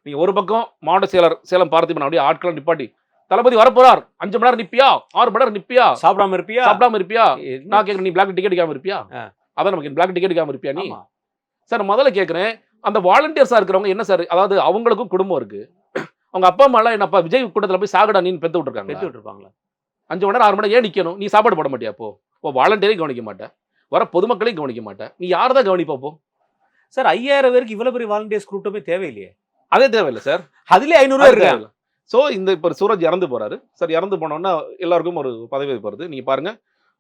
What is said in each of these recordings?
நீங்க ஒரு பக்கம் மாவட்ட செயலர் சேலம் பார்த்திபன் அப்படியே ஆட்களை நிப்பாட்டி தளபதி வரப்போறார் 5 மணி நேரம் நிப்பியா 6 மணி நேரம் நிப்பியா சாப்பிடாம இருப்பியா நான் கேட்கறேன் நீ பிளாக் டிக்கெட் எடுக்காம இருப்பியா அதான் நமக்கு பிளாக் டிக்கெட் எடுக்காம இருப்பியா நீ சார் முதல்ல கேட்கறேன் அந்த வாலண்டியர்ஸா இருக்கிறவங்க என்ன சார் அதாவது அவங்களுக்கும் குடும்பம் இருக்கு அவங்க அப்பா அம்மா எல்லாம் என்னப்பா விஜய் கூட்டத்தில் போய் சாகடா நீ பெத்து விட்டுருப்பாங்களா 5 மணி நேரம் 6 மணி நேரம் ஏன் நிக்கணும் நீ சாப்பாடு போட மாட்டியா இப்போ வாலண்டியரையும் கவனிக்க மாட்டேன் வர பொதுமக்களையும் கவனிக்க மாட்டேன் நீ யார் தான் கவனிப்போ சார் 5000 பேருக்கு இவ்வளவு பெரிய வாலண்டியர்ஸ் கூட்டமே தேவையில்லையே அதே தேவையில்லை சார் அதுல 500 இருக்காங்க ஸோ இந்த இப்போ சூரஜ் இறந்து போறாரு சார் இறந்து போனோன்னா எல்லாருக்கும் ஒரு பதவி வருது நீங்க பாருங்க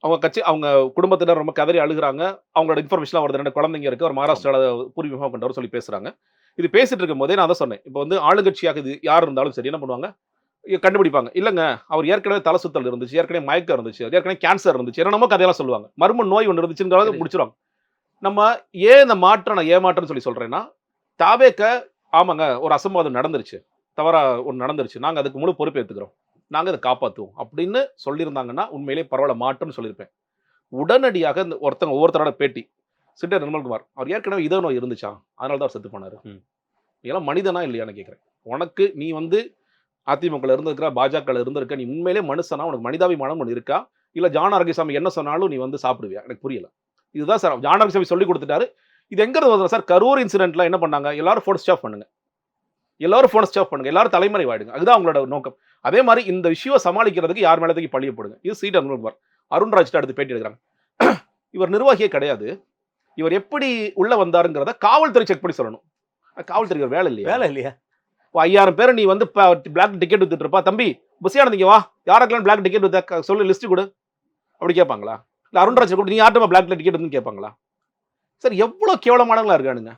அவங்க கட்சி அவங்க குடும்பத்தினர் ரொம்ப கதறி அழுகுறாங்க அவங்களோட இன்ஃபர்மேஷன் வருது 2 குழந்தைங்க இருக்கு ஒரு மகாராஷ்டிராவில் பூர்வீகமாக கொண்டவர் சொல்லி பேசுறாங்க இது பேசிட்டு இருக்கும் போதே நான் தான் சொன்னேன் இப்போ வந்து ஆளுங்கட்சியாக இது யார் இருந்தாலும் சரி என்ன பண்ணுவாங்க கண்டுபிடிப்பாங்க இல்லைங்க அவர் ஏற்கனவே தலை சுத்தல் இருந்துச்சு ஏற்கனவே மயக்கம் இருந்துச்சு ஏற்கனவே கேன்சர் இருந்துச்சு என்னென்னமோ கதையெல்லாம் சொல்லுவாங்க மர்ம நோய் ஒன்று இருந்துச்சுங்கிறத முடிச்சிருவாங்க நம்ம ஏன் இந்த மாற்றம் நான் ஏமாற்றம்னு சொல்லி சொல்றேன்னா தாவேக்க ஆமாங்க ஒரு அசம்பாதம் நடந்துருச்சு தவறா ஒன்று நடந்துருச்சு நாங்கள் அதுக்கு முழு பொறுப்பு ஏற்றுக்கிறோம் நாங்கள் அதை காப்பாற்றுவோம் அப்படின்னு சொல்லியிருந்தாங்கன்னா உண்மையிலே பரவாயில்ல மாற்றம்னு சொல்லியிருப்பேன் உடனடியாக இந்த ஒவ்வொருத்தரோட பேட்டி சிட்டர் நிர்மல்குமார் அவர் ஏற்கனவே இதோ நோய் இருந்துச்சா அதனால தான் அவர் செத்து போனார் இதெல்லாம் மனிதனா இல்லையான்னு கேட்குறேன் உனக்கு நீ வந்து அதிமுகவில் இருந்திருக்கிற பாஜகவில் இருந்திருக்க நீ உண்மையிலே மனுஷனா உனக்கு மனிதாபிமானம் ஒன்று இருக்கா இல்லை ஜான் ஆரோக்கியசாமி என்ன சொன்னாலும் நீ வந்து சாப்பிடுவியா எனக்கு புரியல இதுதான் சார் ஜான் ஆரோக்கியசாமி சொல்லி கொடுத்துட்டாரு இது எங்கிறது வருது சார் கரூர் இன்சிடென்ட்ல என்ன பண்ணாங்க எல்லாரும் ஃபோன் ஸ்டாப் பண்ணுங்க எல்லாரும் தலைமுறை வாயிடுங்க அதுதான் அவங்களோட நோக்கம் அதே மாதிரி இந்த விஷயம் சமாளிக்கிறதுக்கு யார் மேலத்துக்கு பழிய போடுங்க இது சீட்டர் நிர்மல்குமார் அருண்ராஜ்ட்ட அடுத்து பேட்டி எடுக்கிறாங்க இவர் நிர்வாகியே கிடையாது இவர் எப்படி உள்ள வந்தாருங்கிறத காவல்துறை செக் பண்ணி சொல்லணும் காவல்துறை வேலை இல்லையா இப்போ 5000 பேர் நீ வந்து பிளாக் டிக்கெட் வித்துட்டு இருப்பா தம்பி புசியானதிங்க வா யாருக்கெல்லாம் பிளாக் டிக்கெட் வித்த சொல்லு லிஸ்ட் கொடு அப்படி கேட்பாங்களா இல்லை அருண்ராஜ் கூட நீ யார்கிட்ட பிளாக் டிக்கெட் வந்து கேட்பாங்களா சார் எவ்வளோ கேவலமானவங்களா இருக்கானுங்க